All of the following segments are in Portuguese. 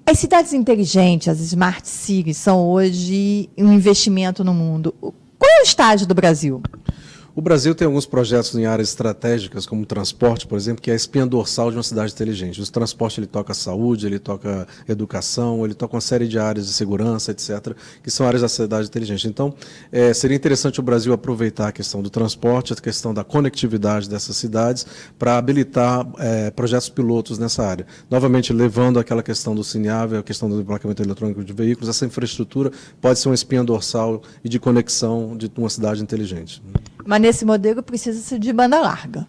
As cidades inteligentes, as smart cities, são hoje um investimento no mundo. Qual é o estágio do Brasil? O Brasil tem alguns projetos em áreas estratégicas, como o transporte, por exemplo, que é a espinha dorsal de uma cidade inteligente. O transporte ele toca saúde, ele toca educação, ele toca uma série de áreas de segurança, etc., que são áreas da cidade inteligente. Então, seria interessante o Brasil aproveitar a questão do transporte, a questão da conectividade dessas cidades, para habilitar projetos pilotos nessa área. Novamente, levando aquela questão do Cineave, a questão do emplacamento eletrônico de veículos, essa infraestrutura pode ser uma espinha dorsal e de conexão de uma cidade inteligente. Mas nesse modelo precisa-se de banda larga.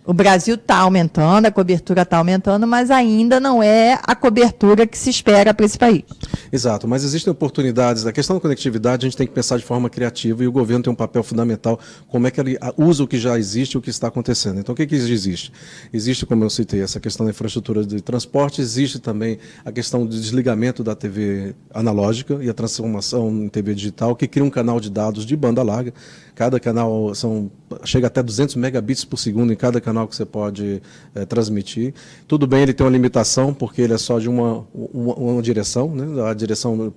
O Brasil está aumentando, a cobertura está aumentando, mas ainda não é a cobertura que se espera para esse país. Exato, mas existem oportunidades. A questão da conectividade a gente tem que pensar de forma criativa e o governo tem um papel fundamental, como é que ele usa o que já existe e o que está acontecendo. Então, o que existe? Existe, como eu citei, essa questão da infraestrutura de transporte, existe também a questão do desligamento da TV analógica e a transformação em TV digital, que cria um canal de dados de banda larga. Cada canal chega até 200 megabits por segundo em cada canal que você pode transmitir. Tudo bem, ele tem uma limitação, porque ele é só de uma direção, né? A direção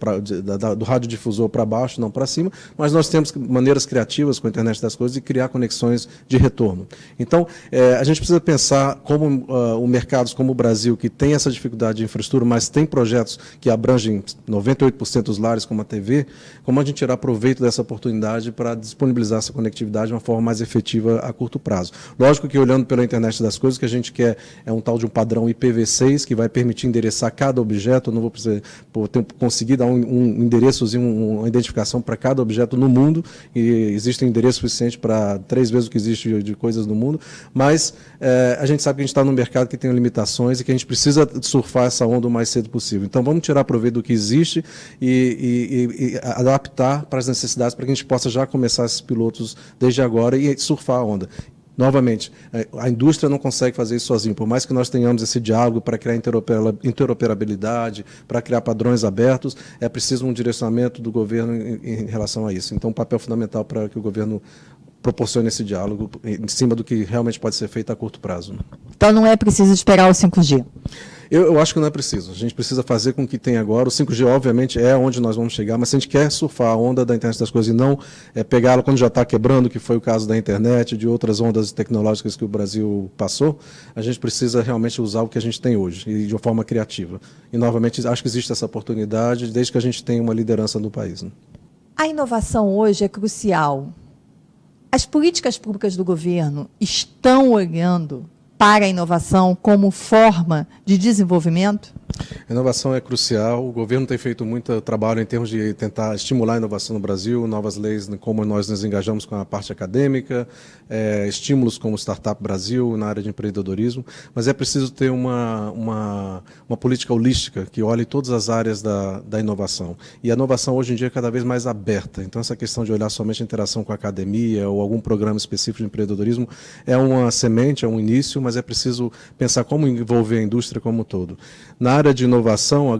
do radiodifusor para baixo, não para cima, mas nós temos maneiras criativas com a internet das coisas de criar conexões de retorno. Então, a gente precisa pensar como mercados como o Brasil, que tem essa dificuldade de infraestrutura, mas tem projetos que abrangem 98% dos lares, como a TV, como a gente tirar proveito dessa oportunidade para disponibilizar essa conectividade de uma forma mais efetiva a curto prazo. Lógico que, olhando pela internet das coisas, o que a gente quer é um tal de um padrão IPv6 que vai permitir endereçar cada objeto. Eu não vou precisar conseguir dar um endereçozinho, uma identificação para cada objeto no mundo, e existe um endereço suficiente para 3 vezes o que existe de coisas no mundo, mas a gente sabe que a gente está num mercado que tem limitações e que a gente precisa surfar essa onda o mais cedo possível. Então, vamos tirar proveito do que existe e adaptar para as necessidades, para que a gente possa já começar esses pilotos desde agora e surfar a onda. Novamente, a indústria não consegue fazer isso sozinha, por mais que nós tenhamos esse diálogo para criar interoperabilidade, para criar padrões abertos, é preciso um direcionamento do governo em relação a isso. Então, um papel fundamental para que o governo proporcione esse diálogo em cima do que realmente pode ser feito a curto prazo. Então, não é preciso esperar o 5G? Eu acho que não é preciso. A gente precisa fazer com o que tem agora. O 5G, obviamente, é onde nós vamos chegar, mas se a gente quer surfar a onda da internet das coisas e não pegá-la quando já está quebrando, que foi o caso da internet, de outras ondas tecnológicas que o Brasil passou, a gente precisa realmente usar o que a gente tem hoje, e de uma forma criativa. E, novamente, acho que existe essa oportunidade, desde que a gente tenha uma liderança no país. Né? A inovação hoje é crucial. As políticas públicas do governo estão olhando para a inovação como forma de desenvolvimento? A inovação é crucial. O governo tem feito muito trabalho em termos de tentar estimular a inovação no Brasil, novas leis, como nós nos engajamos com a parte acadêmica, estímulos como o Startup Brasil na área de empreendedorismo, mas é preciso ter uma política holística que olhe todas as áreas da inovação. E a inovação hoje em dia é cada vez mais aberta, então essa questão de olhar somente a interação com a academia ou algum programa específico de empreendedorismo é uma semente, é um início, mas é preciso pensar como envolver a indústria como um todo. Na área de inovação, a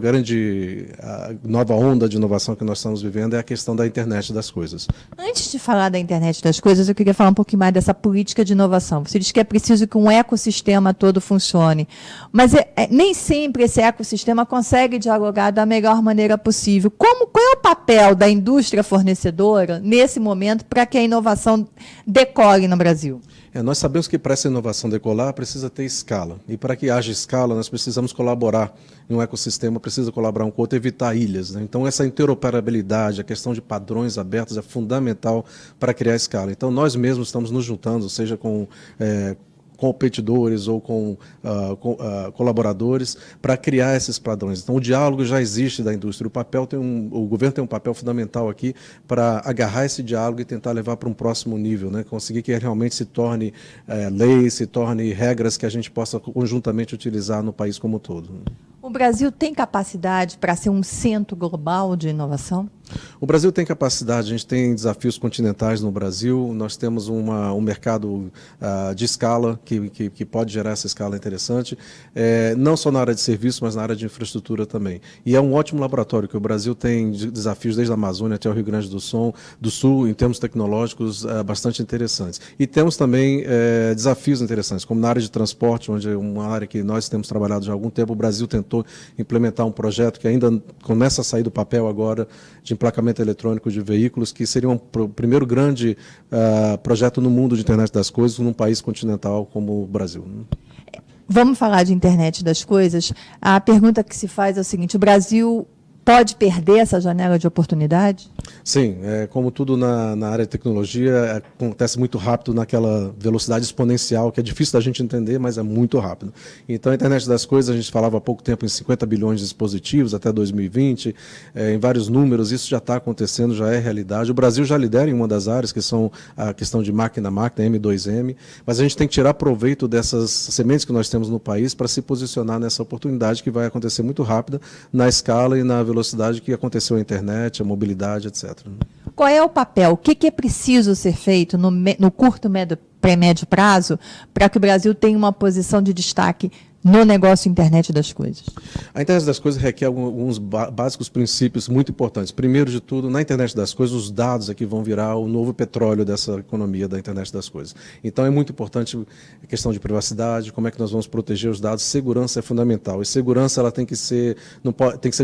nova onda de inovação que nós estamos vivendo é a questão da internet das coisas. Antes de falar da internet das coisas, eu queria falar um pouquinho mais dessa política de inovação. Você diz que é preciso que um ecossistema todo funcione, mas nem sempre esse ecossistema consegue dialogar da melhor maneira possível. Qual é o papel da indústria fornecedora nesse momento para que a inovação decole no Brasil? Nós sabemos que para essa inovação decolar precisa ter escala. E para que haja escala, nós precisamos colaborar em um ecossistema, precisa colaborar um com o outro, evitar ilhas. Né? Então, essa interoperabilidade, a questão de padrões abertos é fundamental para criar escala. Então, nós mesmos estamos nos juntando, seja com competidores ou com colaboradores para criar esses padrões. Então, o diálogo já existe da indústria. O governo tem um papel fundamental aqui para agarrar esse diálogo e tentar levar para um próximo nível, né? Conseguir que realmente se torne leis, se torne regras que a gente possa conjuntamente utilizar no país como um todo. O Brasil tem capacidade para ser um centro global de inovação? O Brasil tem capacidade, a gente tem desafios continentais no Brasil, nós temos um mercado de escala que pode gerar essa escala interessante, não só na área de serviço, mas na área de infraestrutura também. E é um ótimo laboratório, que o Brasil tem desafios desde a Amazônia até o Rio Grande do Sul, em termos tecnológicos bastante interessantes. E temos também desafios interessantes, como na área de transporte, onde é uma área que nós temos trabalhado já há algum tempo. O Brasil tentou implementar um projeto que ainda começa a sair do papel agora, de emplacamento eletrônico de veículos, que seria o primeiro grande projeto no mundo de internet das coisas, num país continental como o Brasil. Vamos falar de internet das coisas. A pergunta que se faz é o seguinte: o Brasil pode perder essa janela de oportunidade? Sim, como tudo na área de tecnologia, acontece muito rápido, naquela velocidade exponencial, que é difícil da gente entender, mas é muito rápido. Então, a internet das coisas, a gente falava há pouco tempo em 50 bilhões de dispositivos até 2020, em vários números, isso já está acontecendo, já é realidade. O Brasil já lidera em uma das áreas, que são a questão de máquina-máquina, M2M, mas a gente tem que tirar proveito dessas sementes que nós temos no país para se posicionar nessa oportunidade que vai acontecer muito rápida, na escala e na velocidade que aconteceu a internet, a mobilidade, etc. Qual é o papel? O que é preciso ser feito no curto, médio prazo para que o Brasil tenha uma posição de destaque no negócio internet das coisas? A internet das coisas requer alguns básicos princípios muito importantes. Primeiro de tudo, na internet das coisas, os dados aqui vão virar o novo petróleo dessa economia da internet das coisas. Então é muito importante a questão de privacidade, como é que nós vamos proteger os dados. Segurança é fundamental. E segurança ela tem que ser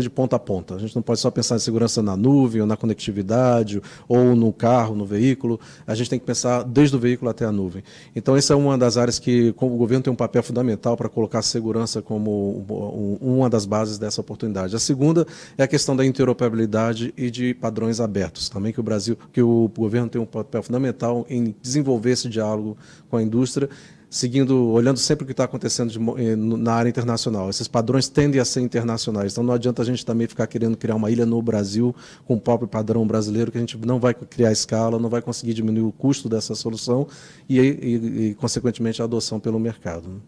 de ponta a ponta. A gente não pode só pensar em segurança na nuvem, ou na conectividade, ou no carro, no veículo. A gente tem que pensar desde o veículo até a nuvem. Então essa é uma das áreas que o governo tem um papel fundamental para colocar segurança como uma das bases dessa oportunidade. A segunda é a questão da interoperabilidade e de padrões abertos, também que o governo tem um papel fundamental em desenvolver esse diálogo com a indústria, olhando sempre o que está acontecendo na área internacional. Esses padrões tendem a ser internacionais, então não adianta a gente também ficar querendo criar uma ilha no Brasil com o próprio padrão brasileiro, que a gente não vai criar escala, não vai conseguir diminuir o custo dessa solução e consequentemente, a adoção pelo mercado.